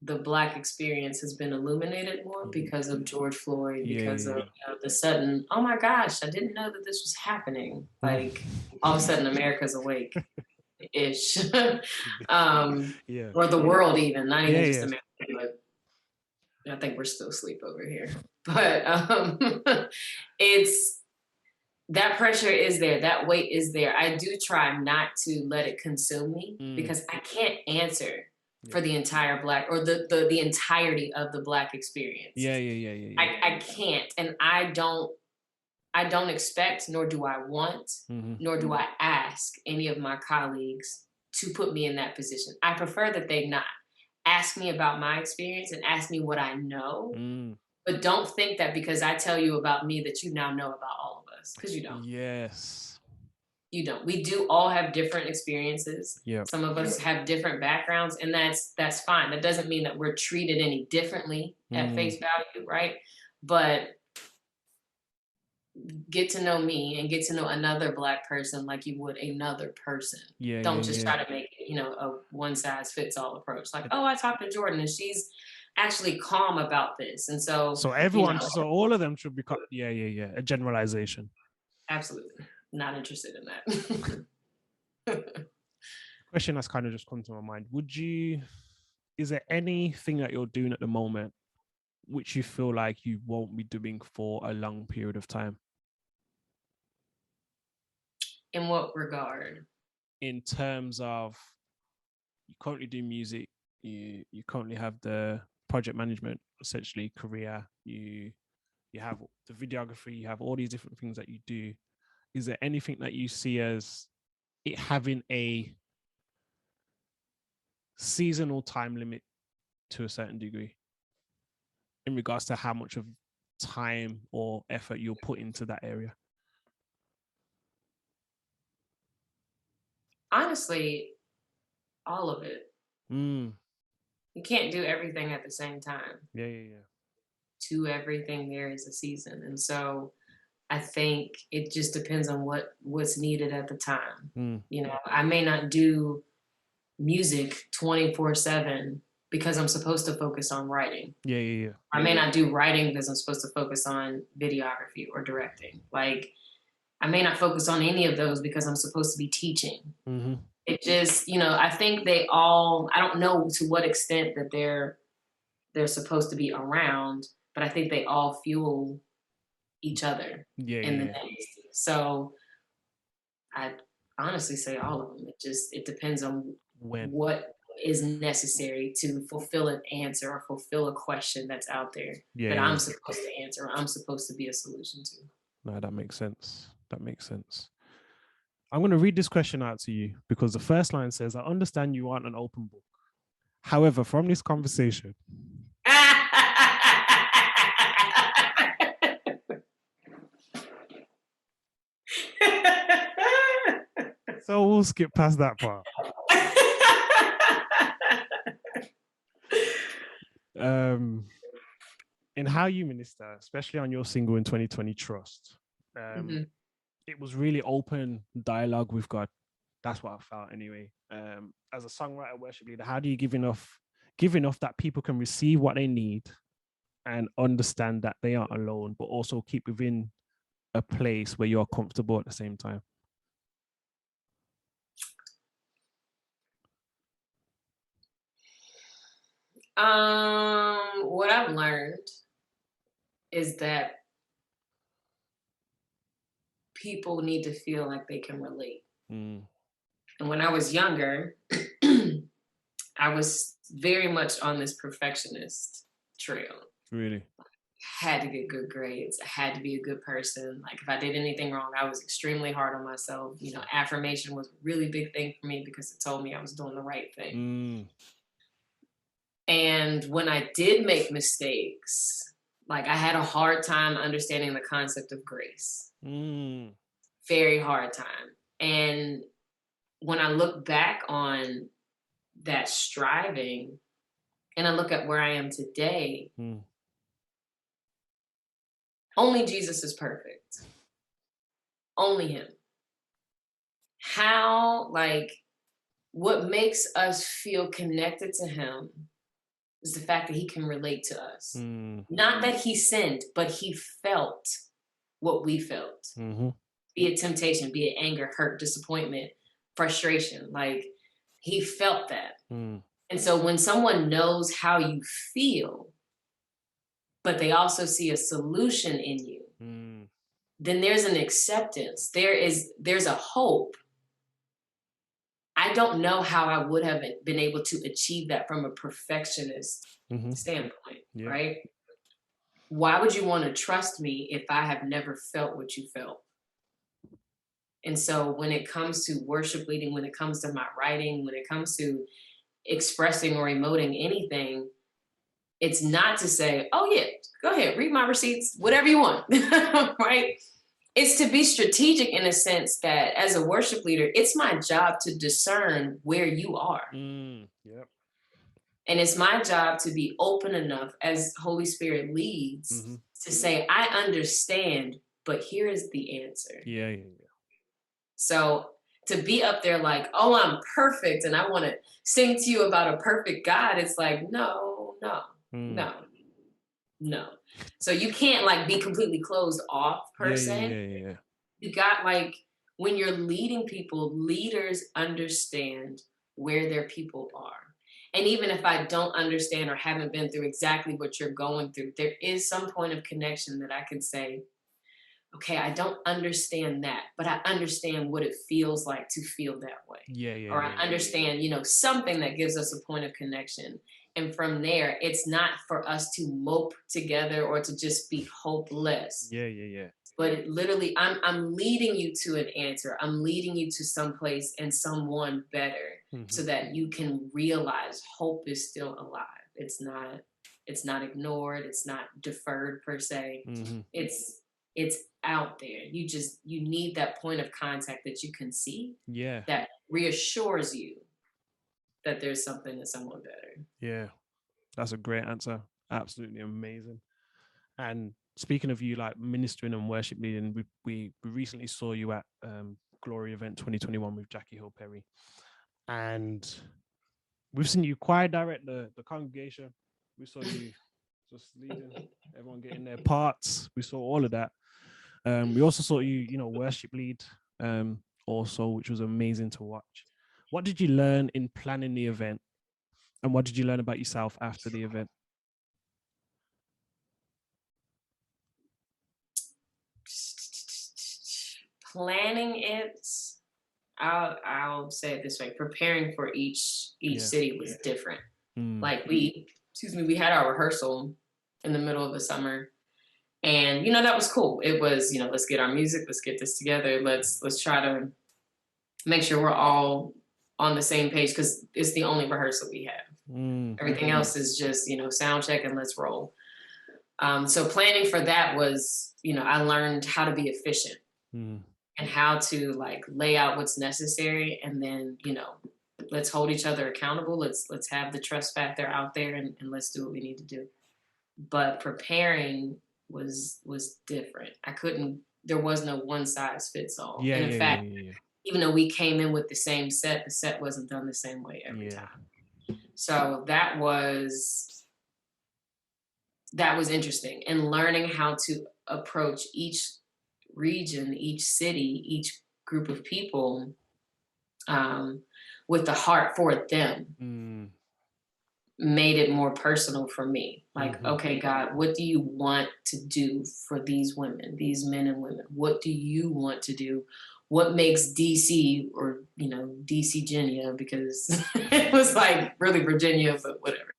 the Black experience has been illuminated more because of George Floyd, because of the sudden, oh my gosh, I didn't know that this was happening. Like all of a sudden America's awake ish. Or the world even, not even just America, but I think we're still asleep over here. But it's that pressure is there, that weight is there. I do try not to let it consume me because I can't answer for the entire Black or the entirety of the Black experience. I can't, and I don't expect, nor do I want, nor do I ask any of my colleagues to put me in that position. I prefer that they not ask me about my experience and ask me what I know, but don't think that because I tell you about me that you now know about all of us, because you don't. Yes. You don't. We do all have different experiences. Some of us have different backgrounds, and that's fine. That doesn't mean that we're treated any differently at face value, right? But get to know me and get to know another Black person like you would another person. Don't just try to make it, a one size fits all approach. Like, oh, I talked to Jordan and she's actually calm about this. And so everyone, so all of them should be, a generalization. Absolutely. Not interested in that. Question that's kind of just come to my mind. Is there anything that you're doing at the moment which you feel like you won't be doing for a long period of time? In what regard? In terms of, you currently do music, you currently have the project management, essentially, career, you have the videography, you have all these different things that you do. Is there anything that you see as it having a seasonal time limit to a certain degree in regards to how much of time or effort you'll put into that area? Honestly, all of it. You can't do everything at the same time. To everything there is a season. And so I think it just depends on what's needed at the time. I may not do music 24/7 because I'm supposed to focus on writing. I may not do writing because I'm supposed to focus on videography or directing. Like, I may not focus on any of those because I'm supposed to be teaching. It just, I think they all, I don't know to what extent that they're supposed to be around, but I think they all fuel each other in the next. So I honestly say all of them. It depends on what is necessary to fulfill an answer or fulfill a question that's out there that I'm supposed to answer. I'm supposed to be a solution to. No, that makes sense. I'm going to read this question out to you because the first line says, I understand you aren't an open book. However, from this conversation, so we'll skip past that part. In how you minister, especially on your single in 2020, Trust, it was really open dialogue with God. That's what I felt anyway. As a songwriter, worship leader, how do you give enough that people can receive what they need and understand that they aren't alone, but also keep within a place where you're comfortable at the same time? What I've learned is that people need to feel like they can relate. And when I was younger, I was very much on this perfectionist trail. Really? Had to get good grades. I had to be a good person. Like, if I did anything wrong, I was extremely hard on myself. Affirmation was a really big thing for me because it told me I was doing the right thing. And when I did make mistakes, like I had a hard time understanding the concept of grace. Very hard time. And when I look back on that striving and I look at where I am today, only Jesus is perfect. Only him. How, like, what makes us feel connected to him is the fact that he can relate to us. Not that he sinned, but he felt what we felt. Be it temptation, be it anger, hurt, disappointment, frustration. Like, he felt that. And so when someone knows how you feel, but they also see a solution in you, then there's an acceptance. There's a hope. I don't know how I would have been able to achieve that from a perfectionist standpoint, right? Why would you want to trust me if I have never felt what you felt? And so when it comes to worship leading, when it comes to my writing, when it comes to expressing or emoting anything, it's not to say, oh yeah, go ahead, read my receipts, whatever you want, right? It's to be strategic in a sense that as a worship leader, it's my job to discern where you are. Yep. And it's my job to be open enough as Holy Spirit leads to say, I understand, but here is the answer. Yeah. So to be up there like, oh, I'm perfect and I want to sing to you about a perfect God, it's like, no. So you can't like be completely closed off per se. Yeah. You got like, when you're leading people, leaders understand where their people are. And even if I don't understand or haven't been through exactly what you're going through, there is some point of connection that I can say, okay, I don't understand that, but I understand what it feels like to feel that way. Or I understand, something that gives us a point of connection. And from there, it's not for us to mope together or to just be hopeless. Yeah. But it literally, I'm leading you to an answer. I'm leading you to someplace and someone better so that you can realize hope is still alive. It's not ignored. It's not deferred per se. It's out there. You need that point of contact that you can see. Yeah. That reassures you that there's something and someone better. Yeah. That's a great answer. Absolutely amazing. And speaking of you like ministering and worship leading, we recently saw you at Glory Event 2021 with Jackie Hill Perry. And we've seen you choir direct the congregation. We saw you just leading, everyone getting their parts. We saw all of that. We also saw you, worship lead also, which was amazing to watch. What did you learn in planning the event? And what did you learn about yourself after the event? Planning it, I'll say it this way: preparing for each city was different. Like we had our rehearsal in the middle of the summer, and that was cool. It was let's get our music, let's get this together, let's try to make sure we're all on the same page because it's the only rehearsal we have. Everything else is just sound check and let's roll. So planning for that was I learned how to be efficient. And how to like lay out what's necessary, and then let's hold each other accountable. Let's have the trust factor out there, and let's do what we need to do. But preparing was different. There was no one size fits all. And in fact, even though we came in with the same set, the set wasn't done the same way every time. So that was interesting, and learning how to approach each region, each city, each group of people with the heart for them made it more personal for me. Like, okay, God, what do you want to do for these women, these men and women? What do you want to do? What makes DC or, DC Virginia, because it was like really Virginia, but whatever.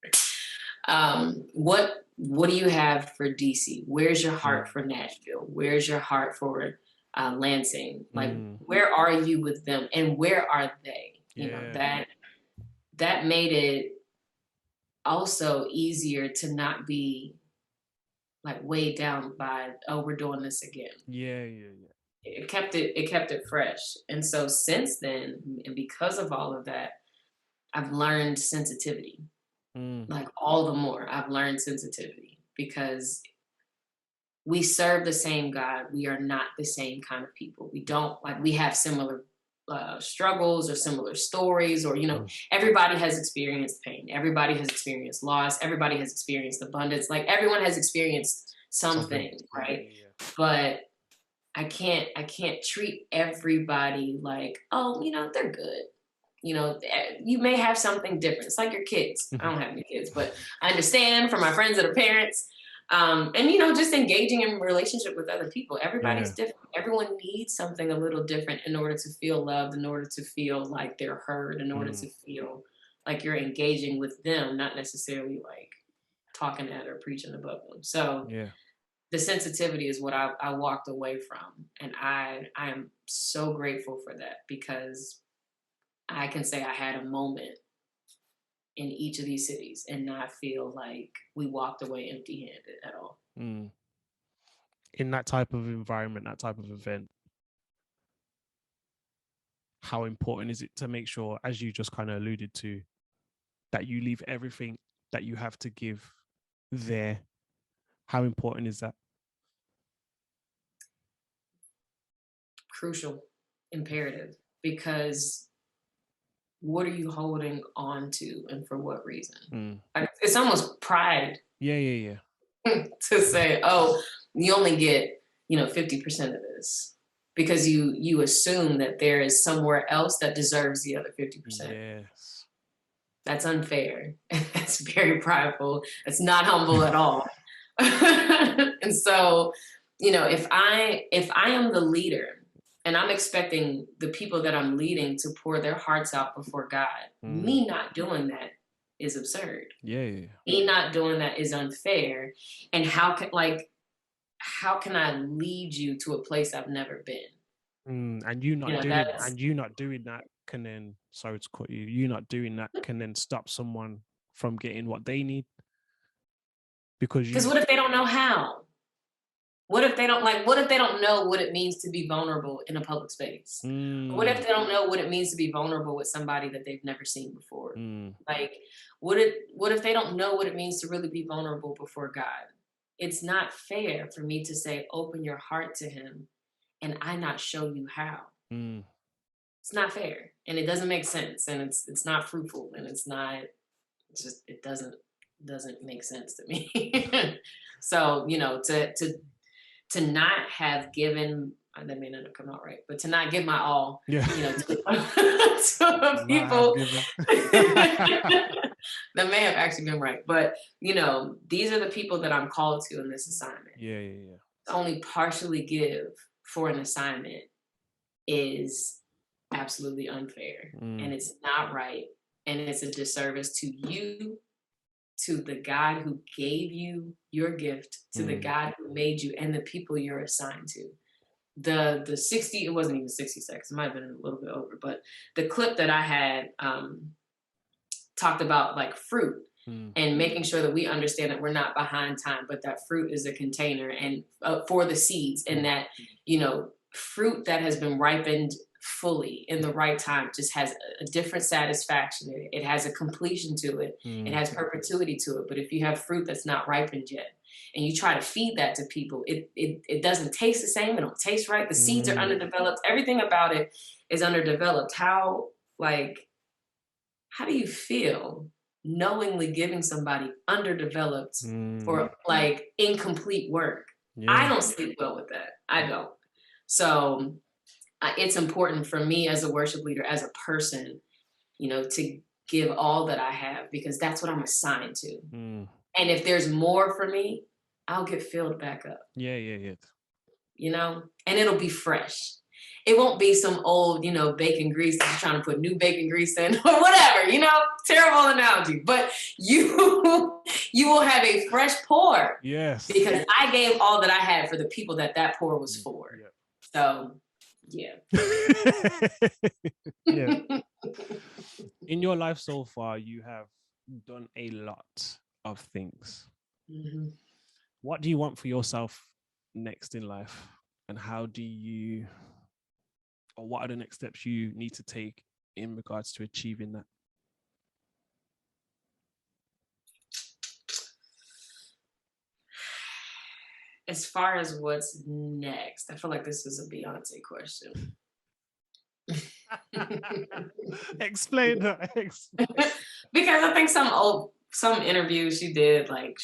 What do you have for DC? Where's your heart for Nashville? Where's your heart for Lansing? Like, where are you with them, and where are they? That made it also easier to not be like weighed down by, oh, we're doing this again. Yeah. It kept it fresh. And so since then, and because of all of that, I've learned sensitivity. Like all the more I've learned sensitivity, because we serve the same God. We are not the same kind of people. We don't, like, we have similar struggles or similar stories, or, you know, everybody has experienced pain. Everybody has experienced loss. Everybody has experienced abundance. Like, everyone has experienced something. Right? Yeah. But I can't treat everybody like, oh, you know, they're good. You know, you may have something different. It's like your kids. I don't have any kids, but I understand from my friends that are parents. And, you know, just engaging in relationship with other people. Everybody's different. Everyone needs something a little different in order to feel loved, in order to feel like they're heard, in order to feel like you're engaging with them, not necessarily like talking at or preaching above them. So the sensitivity is what I walked away from. And I am so grateful for that, because I can say I had a moment in each of these cities and not feel like we walked away empty-handed at all. In that type of environment, that type of event, how important is it to make sure, as you just kind of alluded to, that you leave everything that you have to give there? How important is that? Crucial, imperative, because what are you holding on to, and for what reason? It's almost pride. Yeah. To say, oh, you only get, you know, 50% of this, because you assume that there is somewhere else that deserves the other 50%. Yes. That's unfair. That's very prideful. It's not humble at all. And so, you know, if I am the leader, and I'm expecting the people that I'm leading to pour their hearts out before God, me not doing that is absurd. Yeah. Me not doing that is unfair. And how can I lead you to a place I've never been? And you not doing that can then, sorry to cut you, you not doing that can then stop someone from getting what they need. Because what if they don't know how? What if they don't know what it means to be vulnerable in a public space? What if they don't know what it means to be vulnerable with somebody that they've never seen before? Like, what if they don't know what it means to really be vulnerable before God? It's not fair for me to say, open your heart to him, and I not show you how. It's not fair, and it doesn't make sense, and it's not fruitful, and it doesn't make sense to me. So, you know, to not have given, that may not have come out right, but to not give my all, you know, to people that may have actually been right. But, you know, these are the people that I'm called to in this assignment. Yeah. To only partially give for an assignment is absolutely unfair, and it's not right, and it's a disservice to you, to the God who gave you your gift, to the God who made you, and the people you're assigned to. The 60, it wasn't even 60 seconds, it might have been a little bit over, but the clip that I had talked about like fruit, and making sure that we understand that we're not behind time, but that fruit is a container and for the seeds, and that, you know, fruit that has been ripened fully in the right time just has a different satisfaction. It has a completion to it. It has perpetuity to it. But if you have fruit that's not ripened yet, and you try to feed that to people, it doesn't taste the same. It don't taste right. The seeds are underdeveloped. Everything about it is underdeveloped. How do you feel knowingly giving somebody underdeveloped or like incomplete work? I don't sleep well with that. I don't. So it's important for me as a worship leader, as a person, you know, to give all that I have, because that's what I'm assigned to. And if there's more for me, I'll get filled back up. Yeah. You know, and it'll be fresh. It won't be some old, you know, bacon grease that you're trying to put new bacon grease in or whatever, you know, terrible analogy, but you will have a fresh pour. Yes. Because I gave all that I had for the people that pour was for. Yeah. So, yeah. Yeah. In your life so far, you have done a lot of things. Mm-hmm. What do you want for yourself next in life? And how do you, or what are the next steps you need to take in regards to achieving that? As far as what's next, I feel like this is a Beyonce question. Explain that. Because I think some interviews she did, like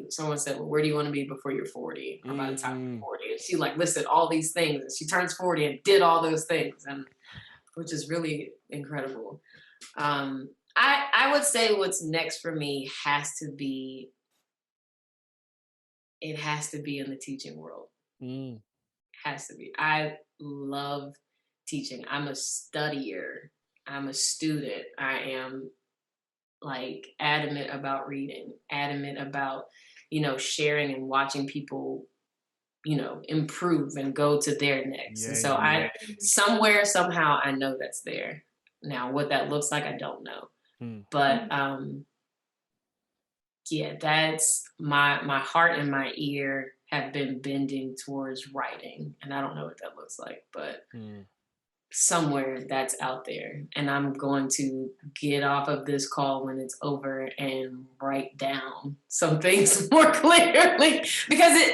someone said, well, where do you want to be before you're 40 or by the time you're 40? And she like listed all these things, and she turns 40 and did all those things, and which is really incredible. I would say what's next for me has to be in the teaching world. Has to be. I love teaching. I'm a studier. I'm a student. I am like adamant about reading, adamant about, sharing and watching people, improve and go to their next. And so somewhere, somehow I know that's there. Now, what that looks like, I don't know. But that's my heart and my ear have been bending towards writing. And I don't know what that looks like, but somewhere that's out there. And I'm going to get off of this call when it's over and write down some things more clearly, because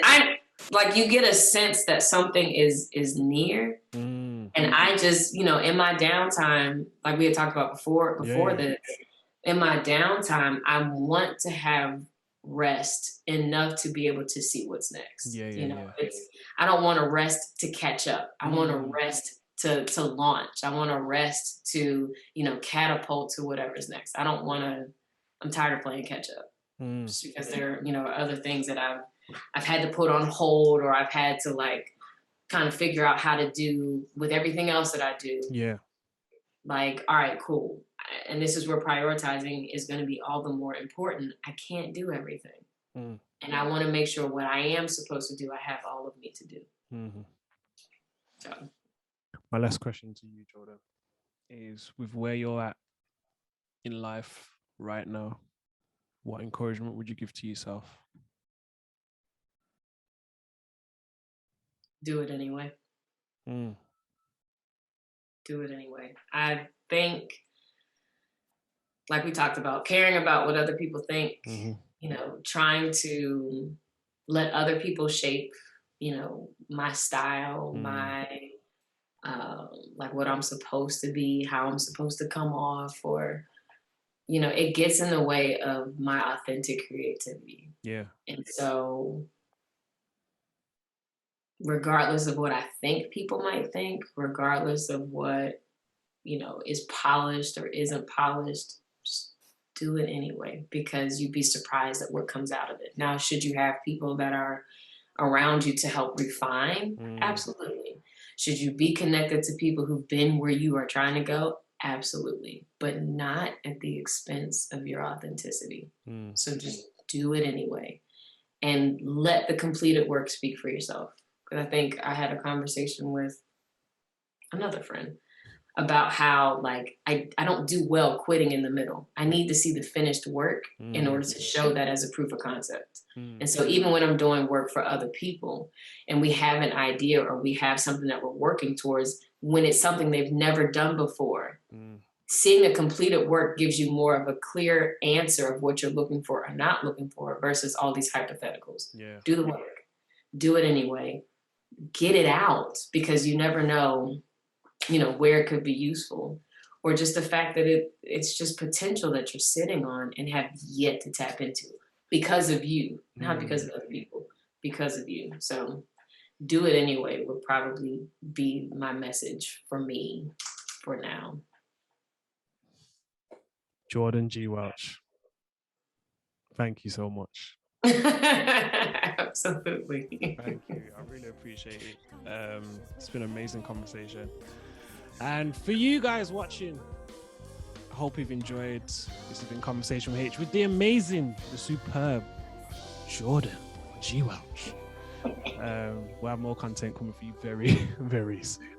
you get a sense that something is near. And I just, in my downtime, like we had talked about before this, in my downtime, I want to have rest enough to be able to see what's next. I don't want to rest to catch up. I want to rest to launch. I want to rest to, catapult to whatever's next. I'm tired of playing catch up. Just because there are other things that I've had to put on hold, or I've had to kind of figure out how to do with everything else that I do. Yeah. Like, all right, cool. And this is where prioritizing is going to be all the more important. I can't do everything. And I want to make sure what I am supposed to do, I have all of me to do. So. My last question to you, Jordan, is with where you're at in life right now, what encouragement would you give to yourself? Do it anyway. Do it anyway. I think, like we talked about, caring about what other people think, trying to let other people shape, my style, my, what I'm supposed to be, how I'm supposed to come off, or, it gets in the way of my authentic creativity. Yeah. And so, regardless of what I think people might think, regardless of what, is polished or isn't polished, just do it anyway, because you'd be surprised at what comes out of it. Now, should you have people that are around you to help refine? Absolutely. Should you be connected to people who've been where you are trying to go? Absolutely. But not at the expense of your authenticity. So just do it anyway. And let the completed work speak for yourself. Because I think I had a conversation with another friend about how I don't do well quitting in the middle. I need to see the finished work in order to show that as a proof of concept. And so even when I'm doing work for other people and we have an idea or we have something that we're working towards, when it's something they've never done before, seeing the completed work gives you more of a clear answer of what you're looking for or not looking for versus all these hypotheticals. Yeah. Do the work. Do it anyway. Get it out, because you never know, where it could be useful, or just the fact that it's just potential that you're sitting on and have yet to tap into because of you, not because of other people, because of you. So do it anyway would probably be my message for me for now. Jordan G. Welch, thank you so much. Absolutely. Thank you. I really appreciate it. It's been an amazing conversation. And for you guys watching, I hope you've enjoyed. This has been Conversation with Haych with the amazing, the superb Jordan G. Welch. We'll have more content coming for you very, very soon.